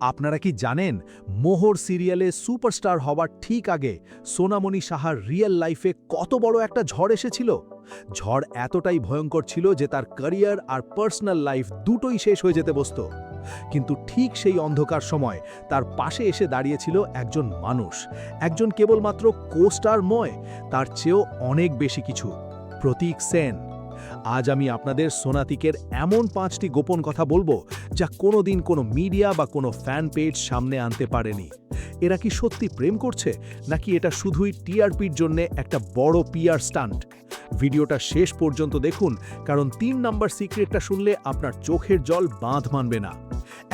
আপনারা কি জানেন মোহর সিরিয়ালে সুপারস্টার হবার ঠিক আগে সোনামণি সাহার রিয়েল লাইফে কত বড় একটা ঝড় এসেছিল? ঝড় এতটাই ভয়ঙ্কর ছিল যে তার ক্যারিয়ার আর পার্সোনাল লাইফ দুটোই শেষ হয়ে যেতে বসতো। কিন্তু ঠিক সেই অন্ধকার সময় তার পাশে এসে দাঁড়িয়েছিল একজন মানুষ, একজন কেবলমাত্র কোস্টার নয়, তার চেয়েও অনেক বেশি কিছু, প্রতীক সেন। আজ আমি আপনাদের সোনাতিকের এমন 5টি গোপন কথা বলবো যা কোনোদিন কোনো মিডিয়া বা কোনো ফ্যান পেজ সামনে আনতে পারেনি। এরা কি সত্যি প্রেম করছে, নাকি এটা শুধুই টিআরপির জন্য একটা বড় পিআর স্টান্ট? ভিডিওটা শেষ পর্যন্ত দেখুন, কারণ 3 নাম্বার সিক্রেটটা শুনলে আপনার চোখের জল বাঁধ মানবে না।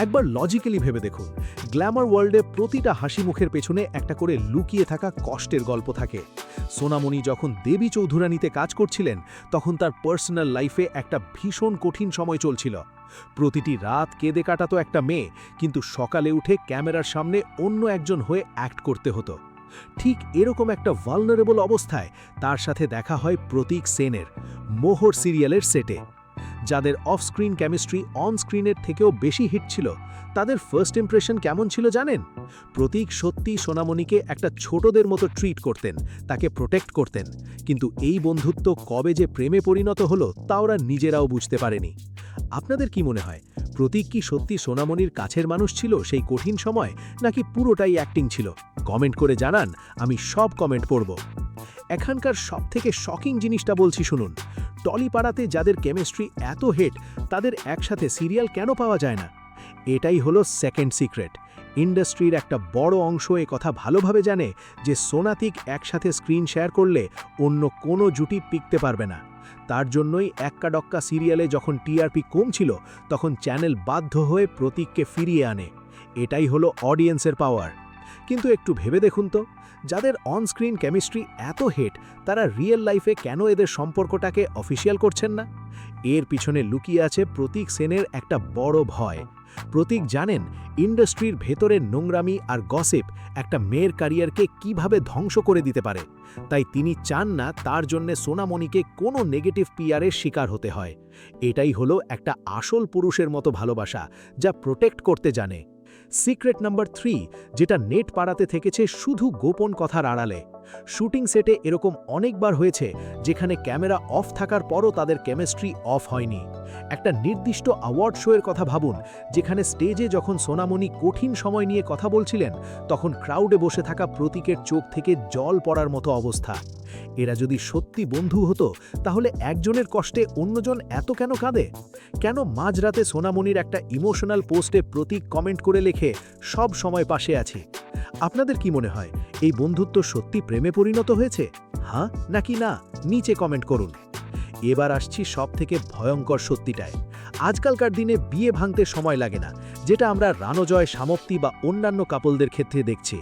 একবার লজিক্যালি ভেবে দেখুন, গ্ল্যামার ওয়ার্ল্ডে প্রতিটা হাসি মুখের পেছনে একটা করে লুকিয়ে থাকা কষ্টের গল্প থাকে। সোনামণি যখন দেবী চৌধুরানীতে কাজ করছিলেন, তখন তার পার্সোনাল লাইফে একটা ভীষণ কঠিন সময় চলছিল। প্রতিটি রাত কেঁদে কাটাতো একটা মেয়ে, কিন্তু সকালে উঠে ক্যামেরার সামনে অন্য একজন হয়ে অ্যাক্ট করতে হতো। ঠিক এরকম একটা ভালনারেবল অবস্থায় তার সাথে দেখা হয় প্রতীক সেনের মোহর সিরিয়ালের সেটে। যাদের অফ স্ক্রিন কেমিস্ট্রি অন স্ক্রিনের থেকেও বেশি হিট ছিল, তাদের ফার্স্ট ইমপ্রেশন কেমন ছিল জানেন? প্রতীক সত্যি সোনামণিকে একটা ছোটদের মতো ট্রিট করতেন, তাকে প্রোটেক্ট করতেন। কিন্তু এই বন্ধুত্ব কবে যে প্রেমে পরিণত হলো তা ওরা নিজেরাও বুঝতে পারেনি। আপনাদের কি মনে হয়, প্রতীক কি সত্যি সোনামণির কাছের মানুষ ছিল সেই কঠিন সময়, নাকি পুরোটাই অ্যাক্টিং ছিল? কমেন্ট করে জানান, আমি সব কমেন্ট পড়ব। এখানকার সবথেকে শকিং জিনিসটা বলছি শুনুন। টলিপাড়াতে যাদের কেমিস্ট্রি এত হেট, তাদের একসাথে সিরিয়াল কেন পাওয়া যায় না? এটাই হলো সেকেন্ড সিক্রেট। ইন্ডাস্ট্রির একটা বড় অংশ এ কথা ভালোভাবে জানে যে সোনাতিক একসাথে স্ক্রিন শেয়ার করলে অন্য কোনো জুটি টিকতে পারবে না। তার জন্যই এক্কা ডক্কা সিরিয়ালে যখন টিআরপি কম ছিল, তখন চ্যানেল বাধ্য হয়ে প্রতীককে ফিরিয়ে আনে। এটাই হলো অডিয়েন্সের পাওয়ার। কিন্তু একটু ভেবে দেখুন তো, যাদের অন স্ক্রিন কেমিস্ট্রি এত হেট, তারা রিয়েল লাইফে কেন এদের সম্পর্কটাকে অফিসিয়াল করছেন না? এর পিছনে লুকিয়ে আছে প্রতীক সেনের একটা বড় ভয়। প্রতীক জানেন ইন্ডাস্ট্রির ভেতরের নোংরামি আর গসিপ একটা মেয়ের ক্যারিয়ারকে কিভাবে ধ্বংস করে দিতে পারে। তাই তিনি চান না তার জন্য সোনামণিকে কোনো নেগেটিভ পিআরের শিকার হতে হয়। এটাই হলো একটা আসল পুরুষের মতো ভালোবাসা, যা প্রোটেক্ট করতে জানে। সিক্রেট নাম্বার 3, যেটা নেট পাড়াতে থেকেছে শুধু গোপন কথার আড়ালে। শুটিং সেটে এরকম অনেকবার হয়েছে যেখানে ক্যামেরা অফ থাকার পরও তাদের কেমিস্ট্রি অফ হয়নি। একটা নির্দিষ্ট অ্যাওয়ার্ড শোয়ের কথা ভাবুন, যেখানে স্টেজে যখন সোনামণি কঠিন সময় নিয়ে কথা বলছিলেন, তখন ক্রাউডে বসে থাকা প্রতীকের চোখ থেকে জল পড়ার মতো অবস্থা। এরা যদি সত্যি বন্ধু হতো, তাহলে একজনের কষ্টে অন্যজন এত কেন কাঁদে? কেন মাঝরাতে সোনামণির একটা ইমোশনাল পোস্টে প্রতীক কমেন্ট করে লেখে, সব সময় পাশে আছি? আপনাদের কি মনে হয়, এই বন্ধুত্ব সত্যি প্রেমে পরিণত হয়েছে? হ্যাঁ নাকি না, নিচে কমেন্ট করুন। এবার আসছি সবথেকে ভয়ঙ্কর সত্যিটায়। আজকালকার দিনে বিয়ে ভাঙতে সময় লাগে না, যেটা আমরা রানজয়, সামপ্তি বা অন্যান্য কাপলদের ক্ষেত্রে দেখছি।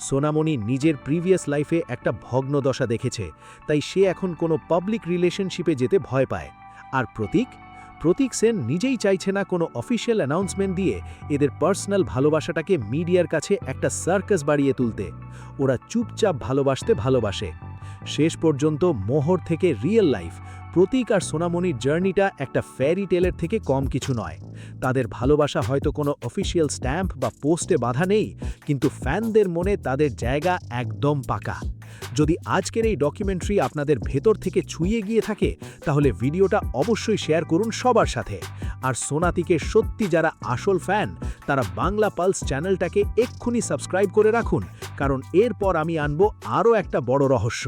সোনামণি নিজের প্রিভিয়াস লাইফে একটা ভগ্ন দশা দেখেছে, তাই সে এখন কোনো পাবলিক রিলেশনশিপে যেতে ভয় পায়। আর প্রতীক সেন নিজেই চাইছে না কোনো অফিসিয়াল অ্যানাউন্সমেন্ট দিয়ে এদের পার্সোনাল ভালোবাসাটাকে মিডিয়ার কাছে একটা সার্কাস বাড়িয়ে তুলতে। ওরা চুপচাপ ভালোবাসে। শেষ পর্যন্ত মোহর থেকে রিয়েল লাইফ, প্রতীক আর সোনামণির জার্নিটা একটা ফেয়ারি টেলের থেকে কম কিছু নয়। তাদের ভালোবাসা হয়তো কোনো অফিসিয়াল স্ট্যাম্প বা পোস্টে বাধা নেই, কিন্তু ফ্যানদের মনে তাদের জায়গা একদম পাকা। যদি আজকের এই ডকুমেন্টারি আপনাদের ভেতর থেকে ছুঁয়ে গিয়ে থাকে, তাহলে ভিডিওটা অবশ্যই শেয়ার করুন সবার সাথে। আর সোনাতিকের সত্যি যারা আসল ফ্যান, তারা বাংলা পালস চ্যানেলটাকে এক্ষুনি সাবস্ক্রাইব করে রাখুন, কারণ এরপর আমি আনবো আরও একটা বড় রহস্য।